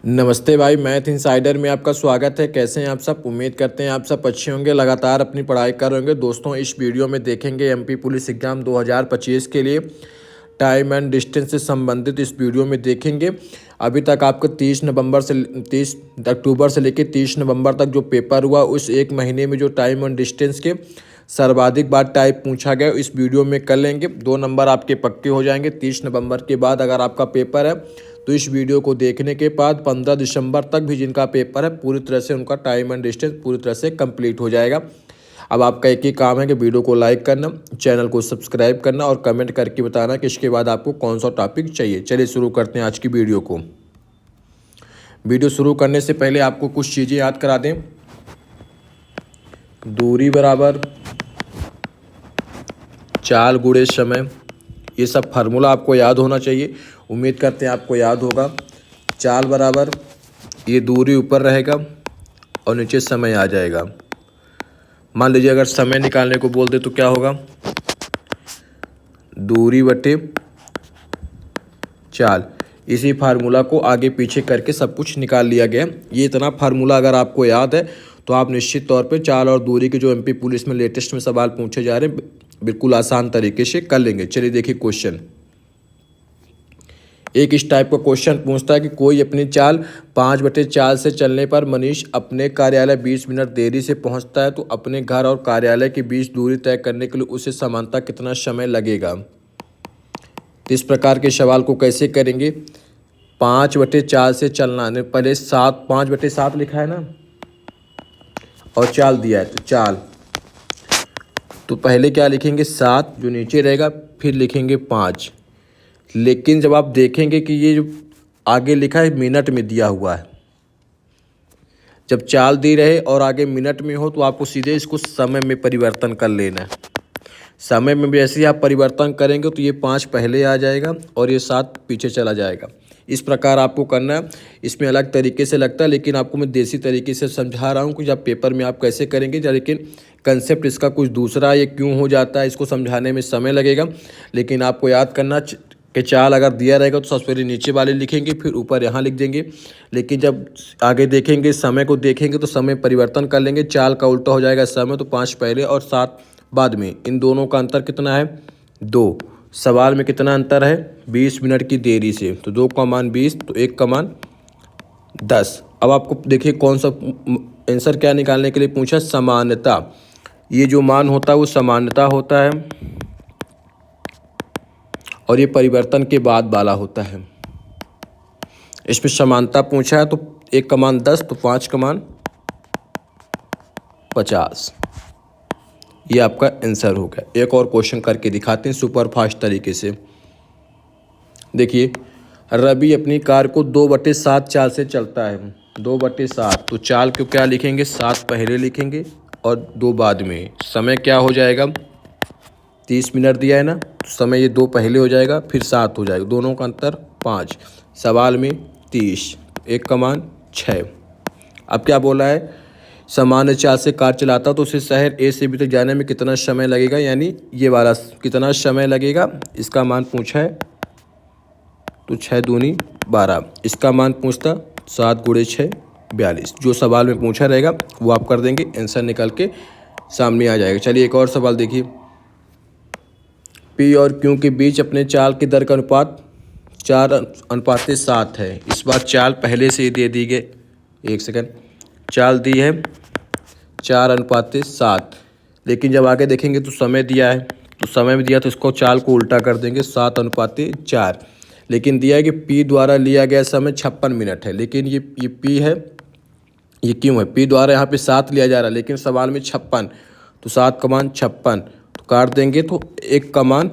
नमस्ते भाई, math insider में आपका स्वागत है। कैसे हैं आप सब? उम्मीद करते हैं आप सब अच्छे होंगे, लगातार अपनी पढ़ाई कर रहे होंगे। दोस्तों, इस वीडियो में देखेंगे एमपी पुलिस एग्जाम 2025 के लिए टाइम एंड डिस्टेंस से संबंधित इस वीडियो में देखेंगे। अभी तक आपको 30 अक्टूबर से लेकर 30 नवंबर तक जो पेपर हुआ, उस एक महीने में जो टाइम एंड डिस्टेंस के सर्वाधिक बार टाइप पूछा गया, इस वीडियो में कर लेंगे। 2 नंबर आपके पक्के हो जाएंगे। 30 नवंबर के बाद अगर आपका पेपर है तो इस वीडियो को देखने के बाद 15 दिसंबर तक भी जिनका पेपर है, पूरी तरह से उनका टाइम एंड डिस्टेंस पूरी तरह से कंप्लीट हो जाएगा। अब आपका एक ही काम है कि वीडियो को लाइक करना, चैनल को सब्सक्राइब करना और कमेंट करके बताना कि इसके बाद आपको कौन सा टॉपिक चाहिए। चलिए शुरू करते हैं आज की वीडियो को। वीडियो शुरू करने से पहले आपको कुछ चीज़ें याद करा दें। दूरी बराबर चाल गुणे समय, ये सब फार्मूला आपको याद होना चाहिए। उम्मीद करते हैं आपको याद होगा। चाल बराबर ये दूरी ऊपर रहेगा और नीचे समय आ जाएगा। मान लीजिए अगर समय निकालने को बोल दे तो क्या होगा? दूरी बटे चाल। इसी फार्मूला को आगे पीछे करके सब कुछ निकाल लिया गया। ये इतना फार्मूला अगर आपको याद है तो आप निश्चित तौर पे चाल और दूरी के जो एमपी पुलिस में लेटेस्ट में सवाल पूछे जा रहे हैं, बिल्कुल आसान तरीके से कर लेंगे। चलिए देखिए क्वेश्चन। एक इस टाइप का क्वेश्चन पूछता है कि कोई अपनी चाल 5/4 से चलने पर मनीष अपने कार्यालय 20 मिनट देरी से पहुंचता है, तो अपने घर और कार्यालय के बीच दूरी तय करने के लिए उसे सामान्यतः कितना समय लगेगा? तो इस प्रकार के सवाल को कैसे करेंगे? 5/4 से चलना ने पहले 5/7 लिखा है ना, और चाल दिया है तो चाल, तो पहले क्या लिखेंगे? 7 जो नीचे रहेगा, फिर लिखेंगे 5। लेकिन जब आप देखेंगे कि ये जो आगे लिखा है मिनट में दिया हुआ है, जब चाल दी रहे और आगे मिनट में हो तो आपको सीधे इसको समय में परिवर्तन कर लेना है। समय में भी ऐसे ही आप परिवर्तन करेंगे तो ये 5 पहले आ जाएगा और ये 7 पीछे चला जाएगा। इस प्रकार आपको करना है। इसमें अलग तरीके से लगता है, लेकिन आपको मैं देसी तरीके से समझा रहा हूँ कि जब पेपर में आप कैसे करेंगे। लेकिन कंसेप्ट इसका कुछ दूसरा, ये क्यों हो जाता है इसको समझाने में समय लगेगा। लेकिन आपको याद करना कि चाल अगर दिया रहेगा तो सबसे पहले नीचे वाले लिखेंगे, फिर ऊपर यहाँ लिख देंगे। लेकिन जब आगे देखेंगे, समय को देखेंगे तो समय परिवर्तन कर लेंगे। चाल का उल्टा हो जाएगा समय, तो 5 पहले और 7 बाद में। इन दोनों का अंतर कितना है? 2। सवाल में कितना अंतर है? 20 मिनट की देरी से। तो 2 का मान 20, तो 1 का मान 10। अब आपको देखिए कौन सा आंसर क्या निकालने के लिए पूछा? समानता। ये जो मान होता है वो समानता होता है और ये परिवर्तन के बाद वाला होता है। इसमें समानता पूछा है तो 1 का मान 10, तो 5 का मान 50। ये आपका आंसर हो गया। एक और क्वेश्चन करके दिखाते हैं सुपर फास्ट तरीके से। देखिए, रवि अपनी कार को 2/7 चाल से चलता है। 2/7, तो चाल को क्या लिखेंगे? 7 पहले लिखेंगे और 2 बाद में। समय क्या हो जाएगा? 30 मिनट दिया है ना, तो समय ये 2 पहले हो जाएगा, फिर 7 हो जाएगा। दोनों का अंतर 5। सवाल में 30, 1 का मान 6। अब क्या बोला है? सामान्य चाल से कार चलाता तो उसे शहर ए से बी तक जाने में कितना समय लगेगा, यानी ये वाला कितना समय लगेगा, इसका मान पूछा है। तो 6 दूनी 12, इसका मान पूछता 7 गुणे 6 42। जो सवाल में पूछा रहेगा वो आप कर देंगे, आंसर निकल के सामने आ जाएगा। चलिए एक और सवाल देखिए। पी और क्यू के बीच अपने चाल के दर का अनुपात 4:7 है। इस बार चाल पहले से ही दे दी गई। 1 सेकंड। चाल दी है 4:7, लेकिन जब आगे देखेंगे तो समय दिया है, तो समय में दिया तो इसको चाल को उल्टा कर देंगे 7:4। लेकिन दिया है कि पी द्वारा लिया गया समय 56 मिनट है। लेकिन ये पी है, ये क्यों है? पी द्वारा यहाँ पे 7 लिया जा रहा है, लेकिन सवाल में 56, तो 7 का मान 56, तो काट देंगे तो 1 का मान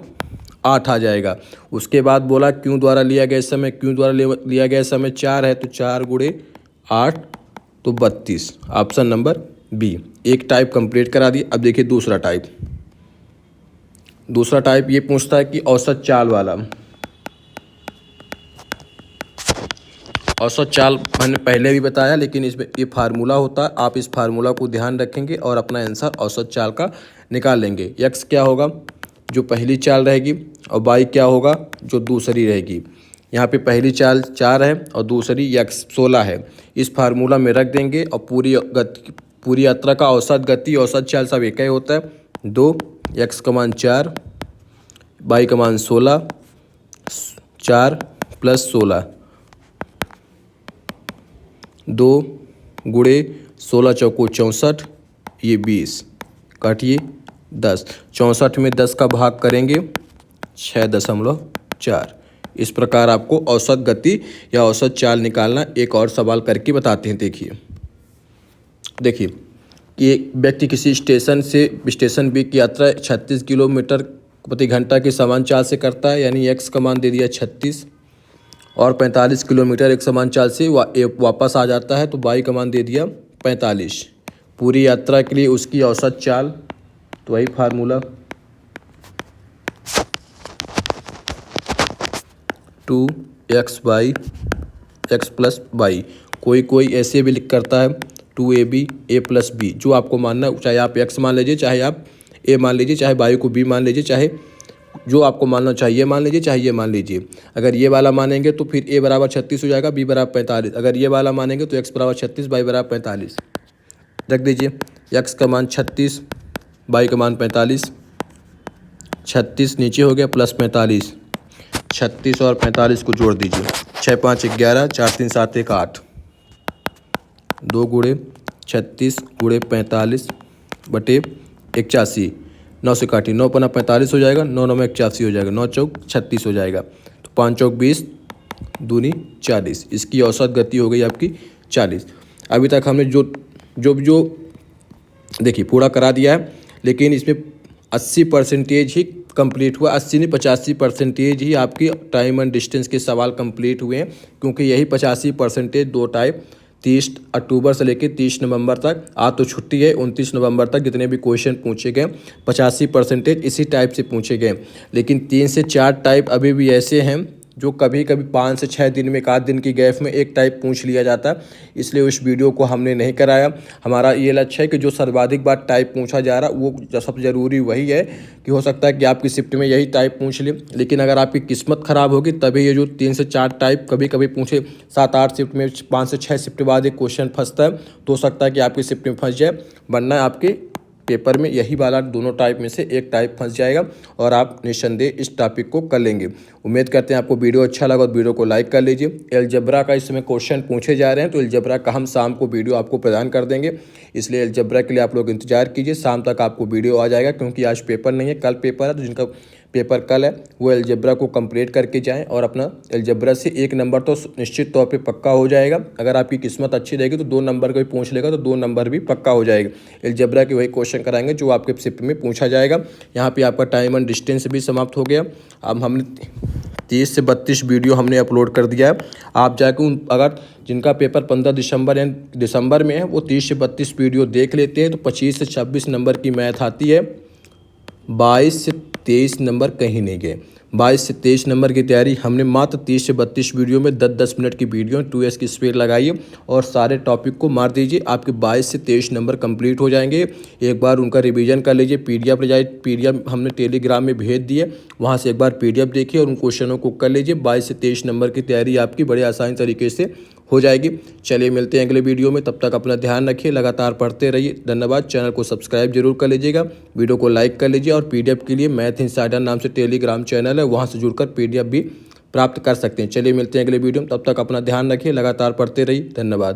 8 आ जाएगा। उसके बाद बोला क्यों द्वारा लिया गया समय, क्यों द्वारा लिया गया समय 4 है, तो 4 गुणे 8, तो 32। Option number B. एक टाइप कंप्लीट करा दी। अब देखिए दूसरा टाइप। दूसरा टाइप ये पूछता है कि औसत चाल वाला। औसत चाल मैंने पहले भी बताया, लेकिन इसमें ये फार्मूला होता है। आप इस फार्मूला को ध्यान रखेंगे और अपना आंसर औसत चाल का निकाल लेंगे। एक्स क्या होगा? जो पहली चाल रहेगी, और वाई क्या होगा? जो दूसरी रहेगी। यहाँ पे पहली चाल 4 है और दूसरी x 16 है। इस फार्मूला में रख देंगे और पूरी यात्रा का औसत गति औसत चाल सब एक ही होता है। 2 x का मान 4 y का मान 16 4 + 16 2 गुणे 16 चौको 64 ये 20 काटिए 10 64 में 10 का भाग करेंगे 6.4। इस प्रकार आपको औसत गति या औसत चाल निकालना। एक और सवाल करके बताते हैं। देखिए कि व्यक्ति किसी स्टेशन से स्टेशन बी की यात्रा 36 किलोमीटर प्रति घंटा की समान चाल से करता है, यानी x का मान दे दिया 36 और 45 किलोमीटर एक समान चाल से वापस आ जाता है, तो y का मान दे दिया 45। पूरी यात्रा के लिए उसकी औसत चाल, तो वही फार्मूला 2x + y। कोई ऐसे भी लिख करता है 2ab a + b, जो आपको मानना, चाहे आप x मान लीजिए, चाहे आप a मान लीजिए, चाहे y को b मान लीजिए, चाहे जो आपको मानना चाहिए मान लीजिए, चाहे ये मान लीजिए। अगर ये वाला मानेंगे तो फिर a बराबर 36 हो जाएगा, b बराबर 45। अगर ये वाला मानेंगे तो x बराबर 36, y बराबर 45 रख दीजिए। x का मान 36, y का मान 45, 36 नीचे हो गया प्लस 45, 36 और 45 को जोड़ दीजिए। 6 5 11, 4 3 7 1 8, 2 गुणे 36 गुणे 45 बटे 81। 9 से काटिए, 9 पन्ना 45 हो जाएगा, 9 9 में 81 हो जाएगा, 9 चौक 36 हो जाएगा, तो 5 चौक 20 दूनी 40। इसकी औसत गति हो गई आपकी 40। अभी तक हमने जो देखिए पूरा करा दिया है, लेकिन इसमें 80% ही कंप्लीट हुआ। 80 नहीं 85% ही आपकी टाइम एंड डिस्टेंस के सवाल कंप्लीट हुए हैं, क्योंकि यही 85% दो टाइप 30 अक्टूबर से लेकर 30 नवंबर तक, आज तो छुट्टी है, 29 नवंबर तक जितने भी क्वेश्चन पूछे गए 85% इसी टाइप से पूछे गए। लेकिन 3 से 4 टाइप अभी भी ऐसे हैं जो कभी कभी 5 से 6 दिन में, एक आध दिन की गैप में एक टाइप पूछ लिया जाता है, इसलिए उस वीडियो को हमने नहीं कराया। हमारा ये लक्ष्य है कि जो सर्वाधिक बार टाइप पूछा जा रहा वो सबसे ज़रूरी वही है, कि हो सकता है कि आपकी शिफ्ट में यही टाइप पूछ ले, लेकिन अगर आपकी किस्मत ख़राब होगी तभी ये जो 3 से 4 टाइप कभी कभी पूछे 7-8 शिफ्ट में, 5 से 6 शिफ्ट बाद एक क्वेश्चन फंसता है, तो हो सकता है कि आपकी शिफ्ट में फंस जाए, वरना आपके पेपर में यही वाला दोनों टाइप में से एक टाइप फंस जाएगा और आप निस्संदेह इस टॉपिक को कर लेंगे। उम्मीद करते हैं आपको वीडियो अच्छा लगा तो वीडियो को लाइक कर लीजिए। अलजेब्रा का इस समय क्वेश्चन पूछे जा रहे हैं, तो अलजेब्रा का हम शाम को वीडियो आपको प्रदान कर देंगे, इसलिए अलजेब्रा के लिए आप लोग इंतजार कीजिए। शाम तक आपको वीडियो आ जाएगा, क्योंकि आज पेपर नहीं है, कल पेपर है, तो जिनका पेपर कल है वो अलजेब्रा को कंप्लीट करके जाएं और अपना अलजेब्रा से 1 नंबर तो निश्चित तौर पे पक्का हो जाएगा। अगर आपकी किस्मत अच्छी रहेगी तो 2 नंबर का भी पूछ लेगा, तो 2 नंबर भी पक्का हो जाएगा। अलजेब्रा के वही क्वेश्चन कराएंगे जो आपके शिफ्ट में पूछा जाएगा। यहाँ पे आपका टाइम एंड डिस्टेंस भी समाप्त हो गया। अब हमने 30 से 32 वीडियो हमने अपलोड कर दिया है। आप जाके अगर जिनका पेपर 15 दिसंबर में है वो 30 से 32 वीडियो देख लेते हैं, तो 25 से 26 नंबर की मैथ आती है। 22 से 23 नंबर कहीं नहीं गए। 22 से 23 नंबर की तैयारी हमने मात्र 30 से 32 वीडियो में 10-10 मिनट की वीडियो 2s की स्पीड लगाइए और सारे टॉपिक को मार दीजिए, आपके 22 से 23 नंबर कंप्लीट हो जाएंगे। एक बार उनका रिवीजन कर लीजिए, पीडीएफ ले जाइए, पीडीएफ हमने टेलीग्राम में भेज दिए, वहाँ से एक बार पीडीएफ देखिए और उन क्वेश्चनों को कर लीजिए। 22 से 23 नंबर की तैयारी आपकी बड़े आसान तरीके से हो जाएगी। चलिए मिलते हैं अगले वीडियो में, तब तक अपना ध्यान रखिए, लगातार पढ़ते रहिए। धन्यवाद। चैनल को सब्सक्राइब जरूर कर लीजिएगा, वीडियो को लाइक कर लीजिए और पीडीएफ के लिए मैथ इनसाइडर नाम से टेलीग्राम चैनल है, वहाँ से जुड़कर पीडीएफ भी प्राप्त कर सकते हैं। चलिए मिलते हैं अगले वीडियो में, तब तक अपना ध्यान रखिए, लगातार पढ़ते रहिए। धन्यवाद।